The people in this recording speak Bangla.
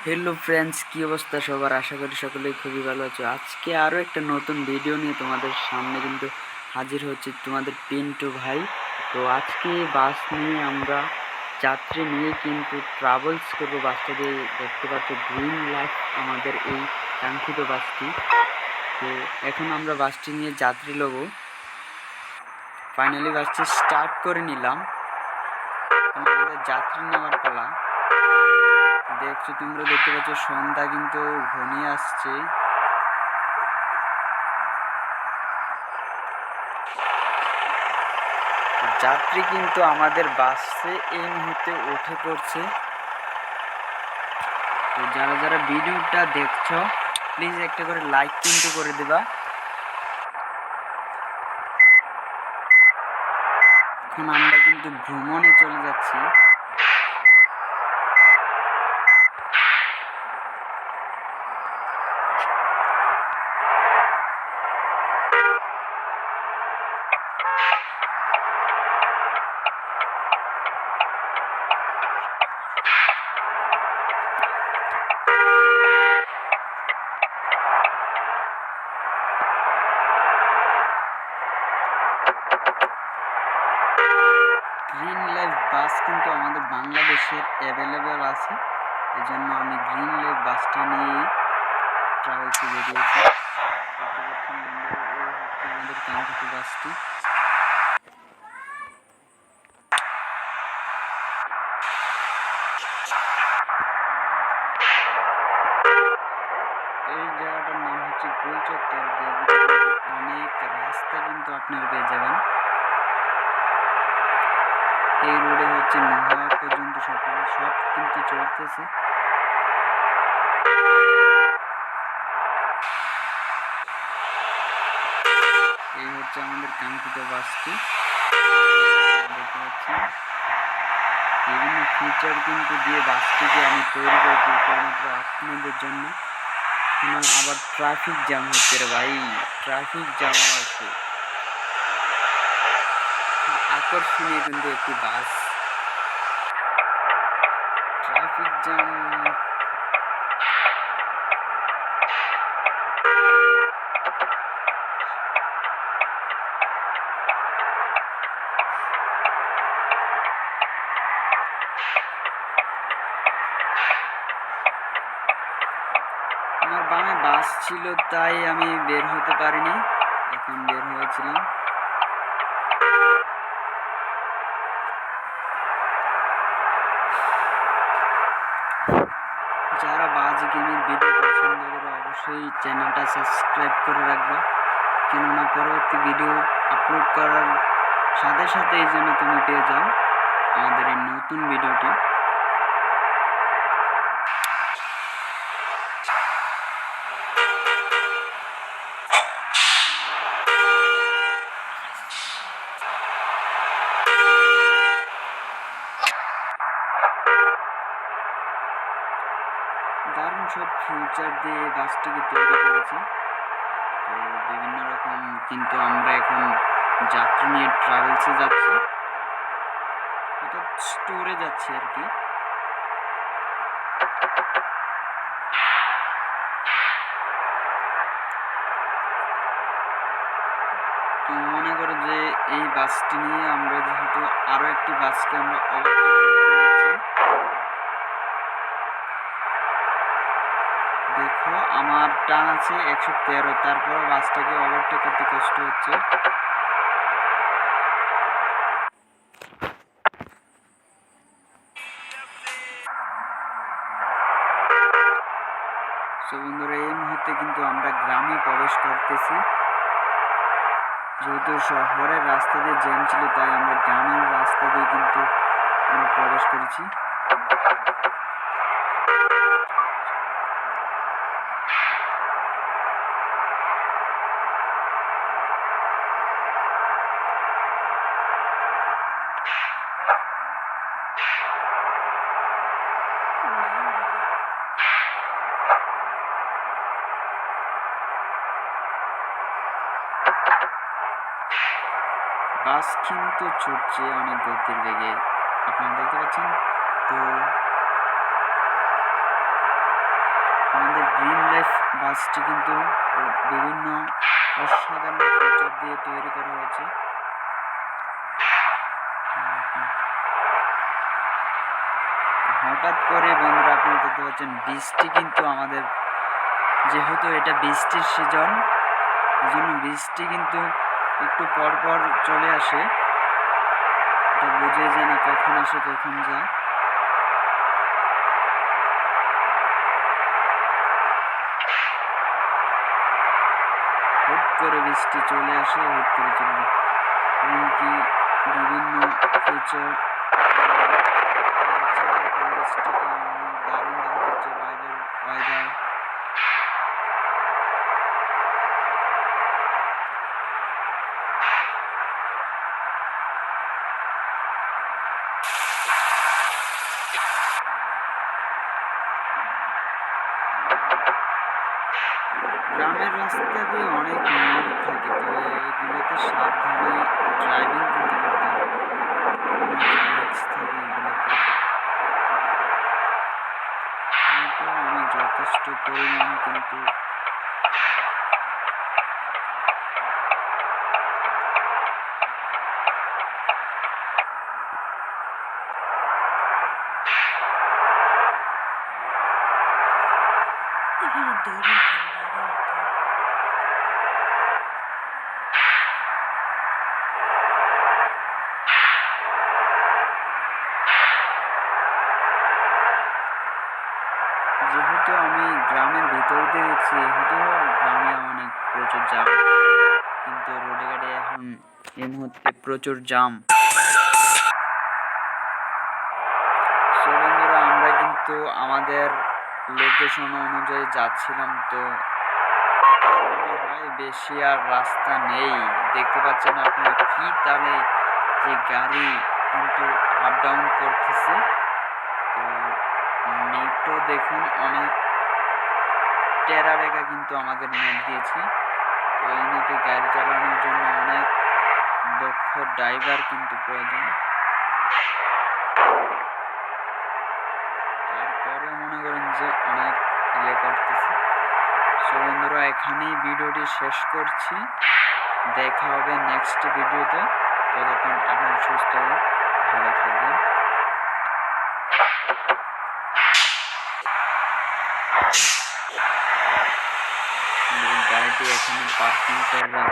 হ্যালো ফ্রেন্ডস, কি অবস্থা সবার? আশা করি সকলেই খুবই ভালো আছো। আজকে আরও একটা নতুন ভিডিও নিয়ে তোমাদের সামনে কিন্তু হাজির হচ্ছে তোমাদের পিন্টু ভাই। তো আজকে বাস নিয়ে আমরা যাত্রী নিয়ে কিন্তু ট্রাভেলস করবো। বাসটা দিয়ে দেখতে পাচ্ছ, গ্রিন লাইফ আমাদের এই কাঙ্ক্ষিত বাসটি। তো এখন আমরা বাসটি নিয়ে যাত্রী নেব। ফাইনালি বাসটি স্টার্ট করে নিলাম। আমাদের যাত্রী নেওয়ার পালা। দেখছো, তোমরা দেখতে পাচ্ছ সন্ধ্যা কিন্তু ঘনিয়ে আসছে। যাত্রী কিন্তু আমাদের বাসে এই মুহূর্তে উঠে পড়ছে। তো যারা যারা ভিডিওটা দেখছো, প্লিজ একটা করে লাইক কিন্তু করে দেবা। এখন আমরা কিন্তু ভ্রমণে চলে যাচ্ছি। গ্রিন লাইফ বাস কিন্তু আমাদের বাংলাদেশের অ্যাভেলেবেল আছে, এই জন্য আমি গ্রিন লাইফ বাসটা নিয়েই ট্রাভেলসে বেরিয়েছি। আমাদের কাঙ্ক্ষিত বাসটি। এই জায়গাটার নাম হচ্ছে গোল চত্বর। অনেক রাস্তা কিন্তু আপনারা পেয়ে যাবেন। এই রোডে হচ্ছে নোহা পর্যন্ত সব কিন্তু চলতেছে। এই হচ্ছে আমাদের কাঙ্ক্ষিত বাসটি। দেখতে পাচ্ছি বিভিন্ন ফিচার কিন্তু দিয়ে বাসটিকে আমি তৈরি করেছি শুধুমাত্র আপনাদের জন্য। আবার ট্রাফিক জ্যাম হচ্ছে রে ভাই, ট্রাফিক জ্যাম আছে। আকর্ষণীয় কিন্তু একটি বাস। ট্রাফিক জ্যাম আমার বামে বাস ছিল, তাই আমি বের হতে পারিনি। এখন বের হয়েছিলাম। যারা বাজ গেমের ভিডিও পছন্দ করে অবশ্যই চ্যানেলটা সাবস্ক্রাইব করে রাখবে, কেননা পরবর্তী ভিডিও আপলোড করার সাথে সাথে এই জন্য তুমি পেয়ে যাও আমাদের এই নতুন ভিডিওটি। দারুণ সব ফিউচার দিয়ে বাসটিকে তৈরি করেছে। তো বিভিন্ন রকম কিন্তু আমরা এখন যাত্রী নিয়ে ট্রাভেলসে যাচ্ছি, অর্থাৎ স্টোরে যাচ্ছি আর কি। তো মনে করো যে এই বাসটি নিয়ে আমরা যেহেতু আরও একটি বাসকে আমরা ওভারটেক করতে যাচ্ছি। দেখো, আমার টান আছে 113, তারপর বাসটাকে ওভারটেক করতে কষ্ট হচ্ছে। তো বন্ধুরা, এই মুহূর্তে কিন্তু আমরা গ্রামে প্রবেশ করতেছি। যেহেতু শহরের রাস্তা দিয়ে জ্যাম ছিল, তাই আমরা গ্রামের রাস্তা দিয়ে কিন্তু আমরা প্রবেশ করেছি। বাস কিন্তু ছুটছে অনেক গতির বেগে, আপনারা দেখতে পাচ্ছেন। তো বাসটি কিন্তু বিভিন্ন অসাধারণ ফিচার দিয়ে তৈরি করা হয়েছে। হঠাৎ করে বন্ধুরা আপনারা দেখতে পাচ্ছেন বৃষ্টি কিন্তু আমাদের, যেহেতু এটা বৃষ্টির সিজন, এই জন্য বৃষ্টি কিন্তু একটু পর পর চলে আসে, এটা বুঝে যায় না কখন আসে কখন যায়। হুট করে বৃষ্টি চলে আসে, হুট করে চলে যায়। এমনকি বিভিন্ন ফিচার দারুণ দেখা যাচ্ছে বাইরের ওয়েদার। গ্রামের রাস্তা দিয়ে অনেক মোড় থাকে, তো এগুলোতে সাবধানে ড্রাইভিং কিন্তু করতে হয়, অনেক রিস্ক থাকে এগুলোতে। তারপর আমি যথেষ্ট পরিমাণ কিন্তু যেহেতু আমি গ্রামের ভিতর দিয়ে দেখছি, যেহেতু গ্রামে অনেক প্রচুর জ্যাম, কিন্তু রোডে ঘাটে এখন এই মুহূর্তে প্রচুর জ্যাম। সো বন্ধুরা, আমরা কিন্তু আমাদের লোকেশন অনুযায়ী যাচ্ছিলাম, তো মনে হয় বেশি আর রাস্তা নেই। দেখতে পাচ্ছেন আপনারা কি তাহলে যে গাড়ি কিন্তু আপ ডাউন করতেছে। তো ম্যাপও দেখুন অনেক টেরা বেগা কিন্তু আমাদের ম্যাপ দিয়েছে। তো এই ম্যাপে গাড়ি চালানোর জন্য অনেক দক্ষ ড্রাইভার কিন্তু প্রয়োজন। তারপরে মনে করেন যে অনেক ইয়ে করতেছে। সো বন্ধুরা, এখানেই ভিডিওটি শেষ করছি, দেখা হবে নেক্সট ভিডিওতে। ততক্ষণ আপনারা সুস্থ ভালো থাকবেন। গাড়িটি এখানে পার্কিং করে রাখবেন।